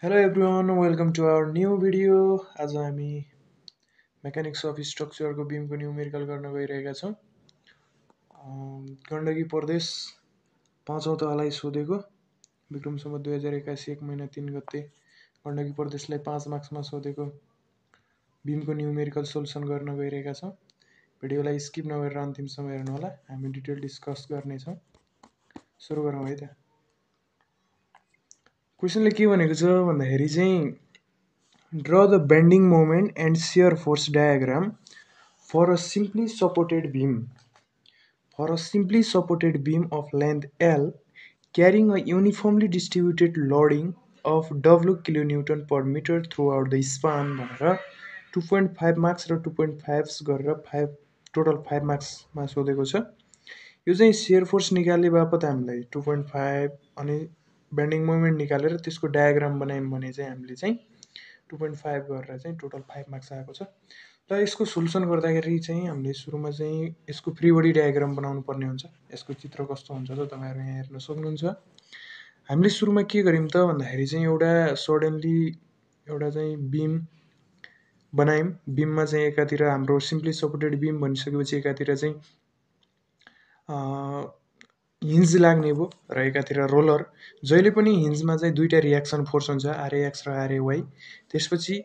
Hello everyone, welcome to our new video. आज हामी mechanics of स्ट्रक्चरको बीमको numerical गर्न गइरहेका छौँ। गण्डकी प्रदेश 5औं तहलाई सोधेको विक्रमसम्म 2081 1 महिना 3 गते गण्डकी प्रदेशलाई 5 मार्क्समा सोधेको बीमको न्युमेरिकल सोल्युसन गर्न गइरहेका छौँ। भिडियोलाई स्किप नगरेर अन्तिमसम्म हेर्नुहोला, हामी डिटेल डिस्कस गर्नेछौँ। सुरु गरौँ है त। क्वेसनले के भनेको छ भन्दाखेरि चाहिँ draw the bending moment and shear force diagram for a simply supported beam. For a simply supported beam of length L carrying a uniformly distributed loading of W kilonewton per meter throughout the span भनेर 2.5 marks र 2.5 गरेर total 5 मार्क्समा सोधेको छ। यो चाहिँ shear force निकाल्ने बापत हामीलाई 2.5 अनि बेन्डिङ मोमेन्ट निकालेर त्यसको डायग्राम बनायौँ भने चाहिँ हामीले चाहिँ 2.5 गरेर चाहिँ टोटल 5 मार्क्स आएको छ। र यसको सोल्युसन गर्दाखेरि चाहिँ हामीले सुरुमा चाहिँ यसको फ्री बडी डायग्राम बनाउनु पर्ने हुन्छ। यसको चित्र कस्तो हुन्छ त तपाईहरु यहाँ हेर्न सक्नुहुन्छ। हामीले सुरुमा के गर्यौं त भन्दाखेरि चाहिँ एउटा सडनली एउटा चाहिँ बीम बनायौं। बीममा चाहिँ एकातिर हाम्रो सिम्पली सपोर्टेड बीम भनिसकेपछि एकातिर चाहिँ हिन्ज लाग्ने भयो र एकातिर रोलर। जहिले पनि हिन्जमा चाहिँ दुईटा रिएक्सन फोर्स हुन्छ, आरएएक्स र आरएवाई। त्यसपछि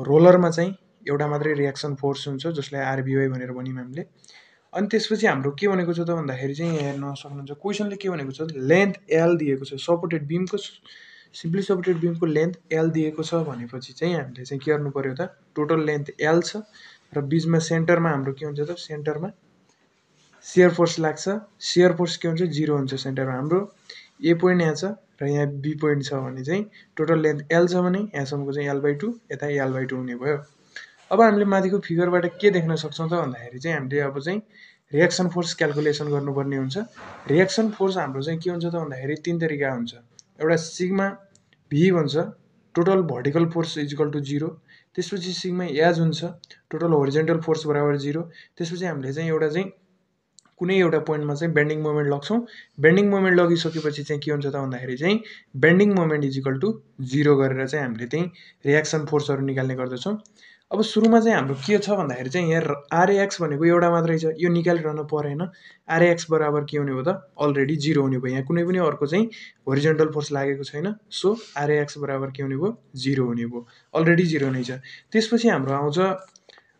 रोलरमा चाहिँ एउटा मात्रै रिएक्सन फोर्स हुन्छ जसलाई आरबिवाई भनेर भन्यौं हामीले। अनि त्यसपछि हाम्रो के भनेको छ त भन्दाखेरि चाहिँ यहाँ हेर्न सक्नुहुन्छ क्वेशनले के भनेको छ लेन्थ एल दिएको छ। सपोर्टेड बीमको सिम्पली सपोर्टेड बीमको लेन्थ एल दिएको छ भनेपछि चाहिँ हामीले चाहिँ के गर्नु पर्यो त टोटल लेन्थ एल छ र बीचमा सेन्टरमा हाम्रो के हुन्छ त सेन्टरमा shear फोर्स लाग्छ। shear फोर्स के हुन्छ 0 हुन्छ सेन्टरमा। हाम्रो ए पोइन्ट यहाँ छ र यहाँ बी पोइन्ट छ भने चाहिँ टोटल लेन्थ एल छ भने यहाँसम्मको चाहिँ l/2 यता l/2 हुने भयो। अब हामीले माथिको फिगरबाट के देख्न सक्छौं त भन्दाखेरि चाहिँ हामीले अब चाहिँ रिएक्सन फोर्स क्याल्कुलेसन गर्नुपर्ने हुन्छ। रिएक्सन फोर्स हाम्रो चाहिँ के हुन्छ त भन्दाखेरि तीन तरिका हुन्छ। एउटा सिग्मा भी भन्छ total vertical force equal to 0। त्यसपछि सिग्मा एच हुन्छ टोटल होरिजोन्टल फोर्स बराबर 0। त्यसपछि हामीले चाहिँ एउटा चाहिँ कुनै एउटा पोइन्टमा चाहिँ बेन्डिङ मोमेन्ट लग्छौं। बेन्डिङ मोमेन्ट लगिसकेपछि चाहिँ के हुन्छ त भन्दाखेरि चाहिँ बेन्डिङ मोमेन्ट इक्वल टु 0 गरेर चाहिँ हामीले चाहिँ रिएक्सन फोर्सहरु निकाल्ने गर्दछौं। अब सुरुमा चाहिँ हाम्रो के छ भन्दाखेरि चाहिँ यहाँ आरएक्स भनेको एउटा मात्रै छ, यो निकालिरहन परेन। आरएक्स बराबर के हुने भयो त अलरेडी 0 हुने भयो। यहाँ कुनै पनि अर्को चाहिँ होरिजोन्टल फोर्स लागेको छैन, सो आरएक्स बराबर के हुने भयो 0 हुने भयो। अलरेडी 0 नै छ। त्यसपछि हाम्रो आउँछ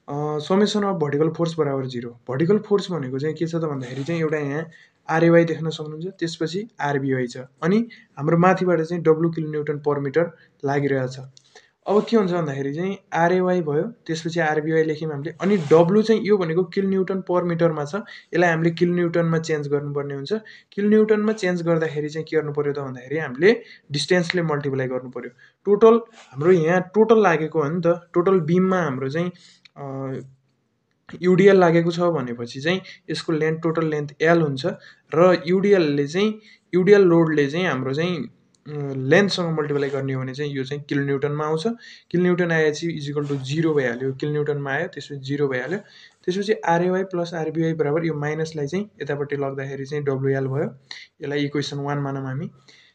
समेसन अफ भर्टिकल फोर्स बराबर 0। भर्टिकल फोर्स भनेको चाहिँ के छ त भन्दाखेरि चाहिँ एउटा यहाँ आरएवाई देख्न सक्नुहुन्छ, त्यसपछि आरबिवाई छ अनि हाम्रो माथिबाट चाहिँ डब्लु किलोन्युटन पर मिटर लागिरहेछ। अब के हुन्छ भन्दाखेरि चाहिँ आरएवाई भयो, त्यसपछि आरबिवाई लेख्यौं हामीले अनि डब्लु चाहिँ यो भनेको किलोन्युटन पर मिटरमा छ, यसलाई हामीले किलोन्युटनमा चेन्ज गर्नुपर्ने हुन्छ। किलोन्युटनमा चेन्ज गर्दाखेरि चाहिँ के गर्नु पर्यो त भन्दाखेरि हामीले डिस्टेन्सले मल्टिप्लाई गर्नु पर्यो। टोटल हाम्रो यहाँ टोटल लागेको हो नि त, टोटल बीममा हाम्रो चाहिँ युडिएल लागेको छ भनेपछि चाहिँ यसको लेन्थ टोटल लेन्थ एल हुन्छ र युडिएलले चाहिँ युडिएल लोडले चाहिँ हाम्रो चाहिँ लेन्थसँग मल्टिप्लाई गर्ने हो भने चाहिँ यो चाहिँ किलोन्युटनमा आउँछ। किलोन्युटन आएपछि इक्वल टु 0 भइहाल्यो, किलोन्युटनमा आयो त्यसपछि 0 भइहाल्यो। त्यसपछि आरएवाई प्लस आरबिवाई बराबर यो माइनसलाई चाहिँ यतापट्टि लग्दाखेरि चाहिँ डब्लुएल भयो। यसलाई इक्वेसन 1 मानौँ हामी।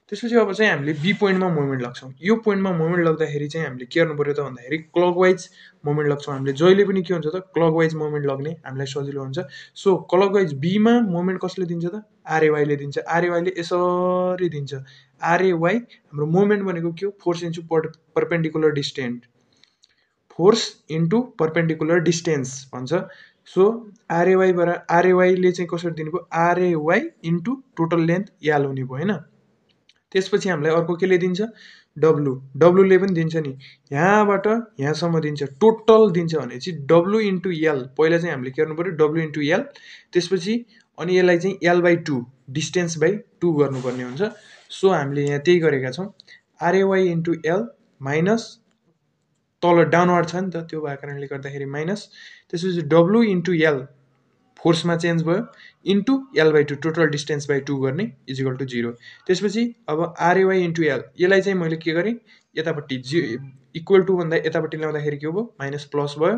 त्यसपछि अब चाहिँ हामीले बी पोइन्टमा मोमेन्ट लग्छौं। यो पोइन्टमा मोमेन्ट लग्दाखेरि चाहिँ हामीले के गर्नु पर्यो त भन्दाखेरि क्लकवाइज मोमेन्ट लग्छौं। हामीले जहिले पनि के हुन्छ त क्लकवाइज मोमेन्ट लग्ने हामीलाई सजिलो हुन्छ। सो क्लकवाइज बीमा मोमेन्ट कसले दिन्छ त आरएवाईले दिन्छ। आरएवाईले यसरी दिन्छ। आरएवाई हाम्रो मोमेन्ट भनेको के हो force into perpendicular distance, force into perpendicular distance भन्छ। सो आरएवाईले चाहिँ कसरी दिनु भयो आरएवाई इन्टु टोटल लेन्थ एल हुने भयो हैन। त्यसपछि हामीलाई अर्को केले दिन्छ डब्लु, डब्लुले पनि दिन्छ नि, यहाँबाट यहाँसम्म दिन्छ, टोटल दिन्छ भनेपछि डब्लु इन्टु एल। पहिला चाहिँ हामीले के गर्नु पर्यो डब्लु इन्टु एल, त्यसपछि अनि यसलाई चाहिँ एल/2 डिस्टेन्स बाइ 2 गर्नुपर्ने हुन्छ। सो हामीले यहाँ त्यही गरेका छौं। आरएवाई इन्टु एल माइनस तल डाउनवार्ड छ नि त त्यो भएको कारणले गर्दाखेरि माइनस, त्यसपछि डब्लु इन्टु एल फोर्समा चेन्ज भयो इन्टु एल/2 टोटल डिस्टेन्स बाइ 2 गर्ने इक्वल टु 0। त्यसपछि अब आरएवाई इन्टु एल यसलाई चाहिँ मैले के गरेँ यतापट्टि इक्वल टु भन्दा यतापट्टि ल्याउँदाखेरि के भयो माइनस प्लस भयो।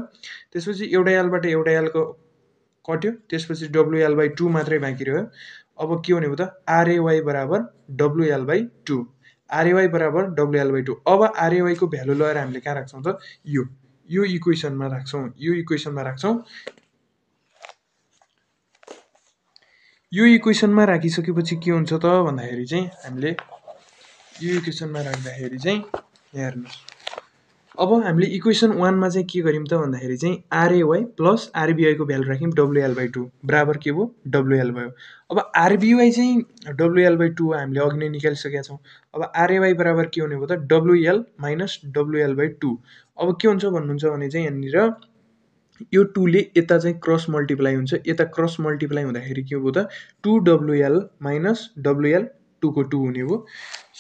त्यसपछि एउटा एलबाट एउटा एलको कट्यो, त्यसपछि डब्लुएल/2 मात्रै बाँकी रह्यो। अब के हुने भयो त आरएवाई बराबर डब्लुएल/2। आरएवाई बराबर WL/2। अब आरएवाईको भ्यालु लगाएर हामीले कहाँ राख्छौँ त यो इक्वेसनमा राख्छौँ। यो इक्वेसनमा राखिसकेपछि के हुन्छ त भन्दाखेरि चाहिँ हामीले यो इक्वेसनमा राख्दाखेरि चाहिँ यहाँ हेर्नुहोस्, अब हामीले इक्वेसन 1 मा चाहिँ के गर्यौँ त भन्दाखेरि चाहिँ आरएवाई प्लस आरबिवाईको भ्यालु राख्यौँ WL/2 बराबर के भयो WL भयो। अब आरबिवाई चाहिँ WL/2 हामीले अघि नै निकालिसकेका छौँ। अब आरएवाई बराबर के हुने भयो त WL माइनस WL/2। अब के हुन्छ भन्नुहुन्छ भने चाहिँ यहाँनिर यो 2 ले यता चाहिँ क्रस मल्टिप्लाई हुन्छ, यता क्रस मल्टिप्लाई हुँदाखेरि के भयो त 2WL माइनस WL/2 को 2 हुने भयो।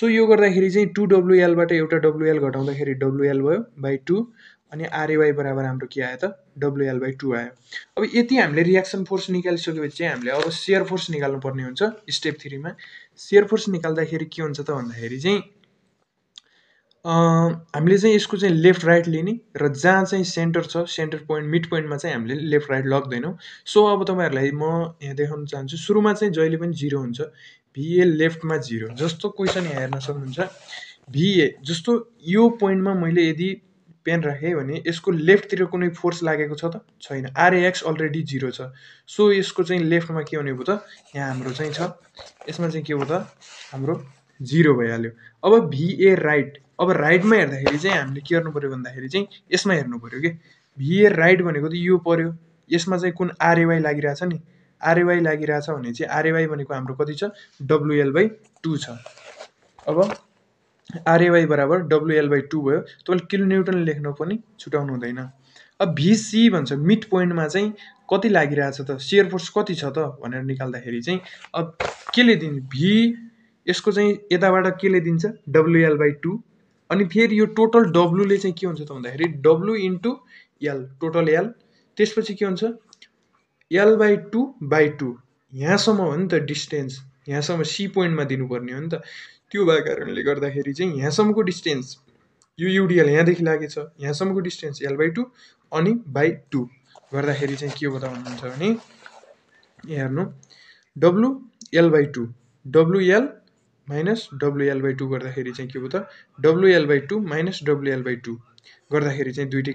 सो यो गर्दाखेरि चाहिँ 2WL बाट एउटा WL घटाउँदाखेरि WL भयो बाई 2 अनि आरएवाई बराबर हाम्रो के आयो त WL/2 आयो। अब यति हामीले रियाक्सन फोर्स निकालिसकेपछि चाहिँ हामीले अब शियर फोर्स निकाल्नु पर्ने हुन्छ स्टेप 3 मा। शियर फोर्स निकाल्दाखेरि के हुन्छ त भन्दाखेरि चाहिँ हामीले चाहिँ यसको चाहिँ लेफ्ट राइट लिने र जहाँ चाहिँ सेन्टर छ सेन्टर पोइन्ट मिड पोइन्टमा चाहिँ हामीले लेफ्ट राइट लग्दैनौँ। सो अब तपाईँहरूलाई म यहाँ देखाउन चाहन्छु, सुरुमा चाहिँ जहिले पनि 0 हुन्छ, VA लेफ्टमा 0। जस्तो क्वेसन यहाँ हेर्न सक्नुहुन्छ, VA जस्तो यो पोइन्टमा मैले यदि पेन राखेँ भने यसको लेफ्टतिर कुनै फोर्स लागेको छ त छैन, RAX अलरेडी 0 छ। सो यसको चाहिँ लेफ्टमा के हुने भयो त यहाँ हाम्रो चाहिँ छ, यसमा चाहिँ के हो त हाम्रो 0 भइहाल्यो। अब VA राइट, अब राइटमा हेर्दाखेरि चाहिँ हामीले के गर्नु पर्यो भन्दाखेरि चाहिँ यसमा हेर्नु पर्यो कि VA राइट भनेको त यो पर्यो, यसमा चाहिँ कुन आरएवाई लागिरहेछ नि, आरएवाई लागिरहेछ भने चाहिँ आरएवाई भनेको हाम्रो कति छ WL/2 छ। अब आरएवाई बराबर WL/2 भयो। तपाईँले किलोन्युटन लेख्न पनि छुटाउनु हुँदैन। अब VC भन्छ मिड पोइन्टमा चाहिँ कति लागिरहेछ त, शियर फोर्स कति छ त भनेर निकाल्दाखेरि चाहिँ अब केले दिन्छ यसको चाहिँ यताबाट केले दिन्छ WL/2 अनि फेरि यो टोटल W ले चाहिँ के हुन्छ त भन्दाखेरि W into L, total L, त्यसपछि के हुन्छ L/2/2। यहाँसम्म हो नि त डिस्टेन्स, यहाँसम्म सी पोइन्टमा दिनुपर्ने हो नि त। त्यो भएको कारणले गर्दाखेरि चाहिँ यहाँसम्मको डिस्टेन्स यो युडिएल यहाँदेखि लागेछ, यहाँसम्मको डिस्टेन्स L/2 अनि बाई 2 गर्दाखेरि चाहिँ के हो त भन्नुहुन्छ भने हेर्नु WL/2 WL माइनस WL/2 गर्दाखेरि चाहिँ के भयो त WL/2 माइनस WL/2 गर्दाखेरि चाहिँ दुईटै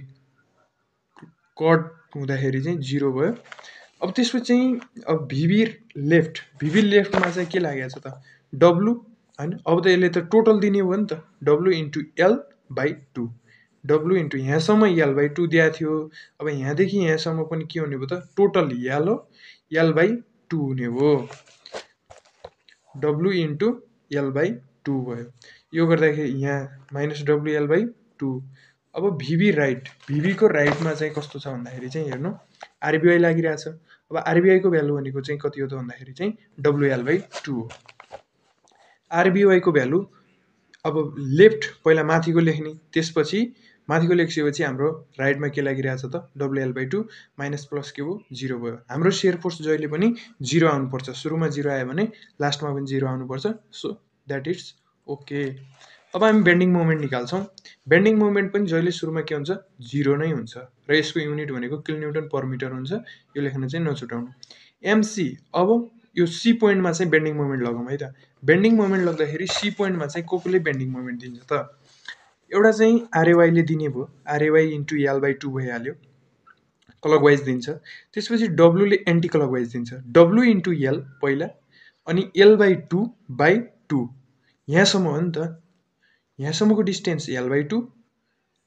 कट हुँदाखेरि चाहिँ 0 भयो। अब त्यसपछि चाहिँ अब VB लेफ्टमा चाहिँ के लागेको छ त W हैन। अब त यसले त टोटल दिने हो नि त W into L/2, W into यहाँसम्म L/2 दिएको थियो। अब यहाँदेखि यहाँसम्म पनि के हुने भयो त टोटल L हो, L/2 हुने हो, W इन्टु L/2 भयो। यो गर्दाखेरि यहाँ माइनस WL/2। अब VB राइट, VB को राइटमा चाहिँ कस्तो छ भन्दाखेरि चाहिँ हेर्नु आरबिआई लागिरहेछ। अब आरबिआईको भ्यालु भनेको चाहिँ कति हो त भन्दाखेरि चाहिँ WL/2 हो। आरबिआईको भ्यालु अब लेफ्ट पहिला माथिको लेख्ने, त्यसपछि माथिको लेखिसकेपछि हाम्रो राइटमा के लागिरहेछ त WL/2 माइनस प्लस के भयो 0 भयो। हाम्रो शियर फोर्स जहिले पनि 0 आउनुपर्छ, सुरुमा 0 आयो भने लास्टमा पनि 0 आउनुपर्छ। So that it's okay. अब हामी बेन्डिङ मोमेन्ट निकाल्छौँ। बेन्डिङ मोमेन्ट पनि जहिले सुरुमा के हुन्छ 0 नै हुन्छ र यसको युनिट भनेको किलोन्युटन पर मिटर हुन्छ, यो लेख्न चाहिँ नछुटाउनु। MC, अब यो सी पोइन्टमा चाहिँ बेन्डिङ मोमेन्ट लगाउँ है त। बेन्डिङ मोमेन्ट लाग्दाखेरि सी पोइन्टमा चाहिँ कोले बेन्डिङ मोमेन्ट दिन्छ त, एउटा चाहिँ आरएवाईले दिने भयो, आरएवाई इन्टु L/2 भइहाल्यो, क्लकवाइज दिन्छ। त्यसपछि W ले एन्टी क्लकवाइज दिन्छ, W इन्टु L पहिला अनि L/2/2, यहाँसम्म हो नि त, यहाँसम्मको डिस्टेन्स L/2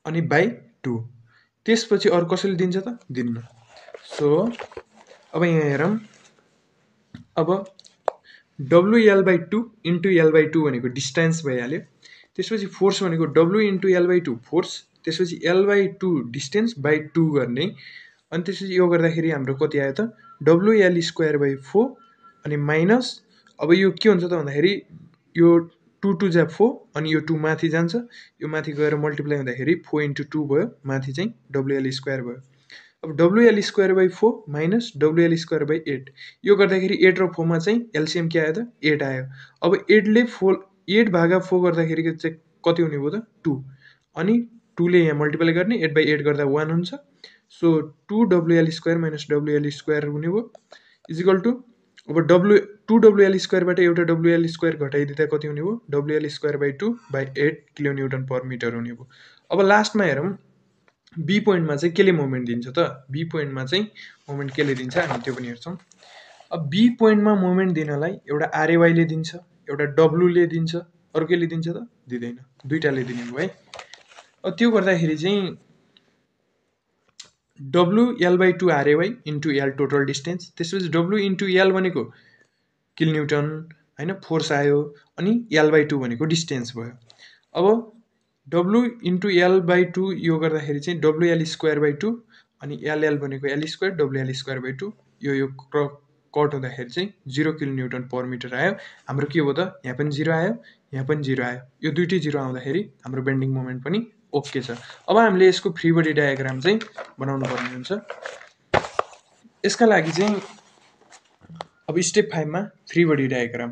अनि बाई 2। त्यसपछि अरू कसैले दिन्छ त दिन्न। सो अब यहाँ हेरौँ, अब WL/2 इन्टु L/2 भनेको डिस्टेन्स भइहाल्यो। त्यसपछि फोर्स भनेको W इन्टु L/2 फोर्स, त्यसपछि L/2 डिस्टेन्स बाई 2 गर्ने, अनि त्यसपछि यो गर्दाखेरि हाम्रो कति आयो त WL²/4 अनि माइनस, अब यो के हुन्छ त भन्दाखेरि यो 2 2 जा 4 अनि यो 2 माथि जान्छ, यो माथि गएर मल्टिप्लाई हुँदाखेरि 4 इन्टु 2 भयो, माथि चाहिँ WL² भयो। अब WL²/4 माइनस WL²/8, यो गर्दाखेरि 8 र 4 मा चाहिँ एलसिएम के आयो त 8 आयो। अब 8 ले 8 भागा 4 गर्दाखेरि चाहिँ कति हुने भयो त 2, अनि 2 ले यहाँ मल्टिप्लाई गर्ने 8/8 गर्दा 1 हुन्छ। सो 2WL² माइनस WL² हुने भयो इजिकल टु अब टु डब्लुएल स्क्वायरबाट एउटा डब्लुएल स्क्वायर घटाइदिँदा कति हुने भयो WL²/2/8 kN/m हुने भयो। अब लास्टमा हेरौँ बी पोइन्टमा चाहिँ केले मोमेन्ट दिन्छ त बी पोइन्टमा चाहिँ मोमेन्ट केले दिन्छ हामी त्यो पनि हेर्छौँ। अब बी पोइन्टमा मोमेन्ट दिनलाई एउटा आरएवाईले दिन्छ एउटा डब्लुले दिन्छ अरू केले दिन्छ त दिँदैन दुईटाले दिने भयो है। अब त्यो गर्दाखेरि चाहिँ WL/2 R A Y into L total distance त्यसपछि W इन्टु एल भनेको किलोन्युटन होइन फोर्स आयो अनि L/2 भनेको डिस्टेन्स भयो। अब W इन्टु L/2 यो गर्दाखेरि चाहिँ WL²/2 अनि LL भनेको L² WL²/2 यो कट हुँदाखेरि चाहिँ 0 kN/m आयो। हाम्रो के हो त यहाँ पनि 0 आयो यहाँ पनि 0 आयो यो दुइटै 0 आउँदाखेरि हाम्रो बेन्डिङ मोमेन्ट पनि ओके छ। अब हामीले यसको फ्री बडी डायग्राम चाहिँ बनाउनु पर्ने हुन्छ। यसका लागि चाहिँ अब स्टेप 5 मा फ्री बडी डायग्राम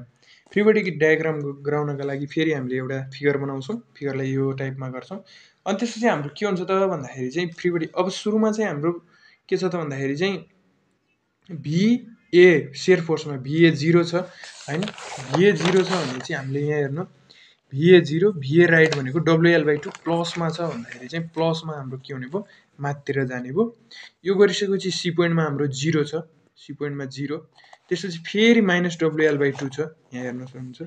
गराउनका लागि फेरि हामीले एउटा फिगर बनाउँछौँ फिगरलाई यो टाइपमा गर्छौँ अनि त्यसपछि हाम्रो के हुन्छ त भन्दाखेरि चाहिँ फ्री बडी अब सुरुमा चाहिँ हाम्रो के छ त भन्दाखेरि चाहिँ VA शेयर फोर्समा VA 0 छ हैन VA 0 छ भने चाहिँ हामीले यहाँ हेर्नु VA 0 VA राइट भनेको WL/2 प्लसमा छ भन्दाखेरि चाहिँ प्लसमा हाम्रो के हुने भयो माथितिर जाने भयो। यो गरिसकेपछि सी पोइन्टमा हाम्रो 0 छ सी पोइन्टमा 0 त्यसपछि फेरि -WL/2 छ यहाँ हेर्न सक्नुहुन्छ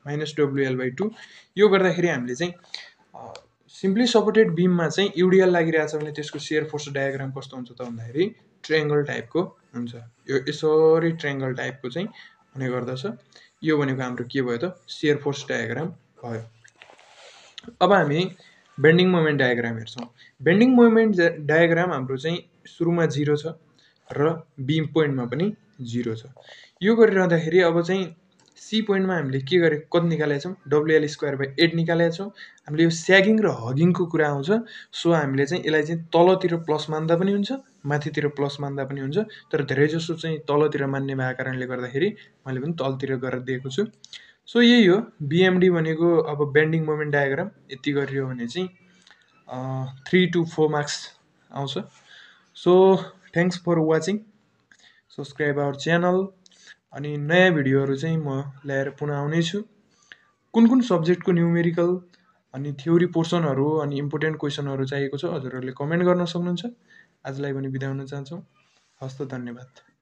-WL/2 यो गर्दाखेरि हामीले चाहिँ सिम्पली सपोर्टेड बीममा चाहिँ युडिएल लागिरहेछ भने त्यसको शेयर फोर्स डायग्राम कस्तो हुन्छ त भन्दाखेरि ट्रायंगल टाइपको हुन्छ। यो यसरी ट्रायंगल टाइपको चाहिँ हुने गर्दछ। यो भनेको हाम्रो के भयो त शेयर फोर्स डायग्राम भयो। अब हामी बेन्डिङ मोमेन्ट डायग्राम हेर्छौँ। बेन्डिङ मोमेन्ट डायग्राम हाम्रो चाहिँ सुरुमा 0 छ र बीम पोइन्टमा पनि 0 छ। यो गरिरहँदाखेरि अब चाहिँ सी पोइन्टमा हामीले के गरे कति निकालेका छौँ WL²/8 निकालेका छौँ। हामीले यो स्यागिङ र हगिङको कुरा आउँछ सो हामीले चाहिँ यसलाई चाहिँ तलतिर प्लस मान्दा पनि हुन्छ माथितिर प्लस मान्दा पनि हुन्छ तर धेरै जसो चाहिँ तलतिर मान्ने भएको कारणले गर्दाखेरि मैले पनि तलतिर गरेर दिएको छु। सो यही हो BMD भनेको। अब बेन्डिङ मोमेन्ट डायग्राम यति गरियो भने चाहिँ 3 to 4 मार्क्स आउँछ। So thanks for watching subscribe our channel अनि नयाँ भिडियोहरू चाहिँ म ल्याएर पुनः आउनेछु। कुन कुन सब्जेक्टको न्युमेरिकल अनि थ्योरी पोर्सनहरू अनि इम्पोर्टेन्ट क्वेसनहरू चाहिएको छ हजुरहरूले कमेन्ट गर्न सक्नुहुन्छ। आजलाई पनि बिदा हुन चाहन्छौँ। हस्त धन्यवाद।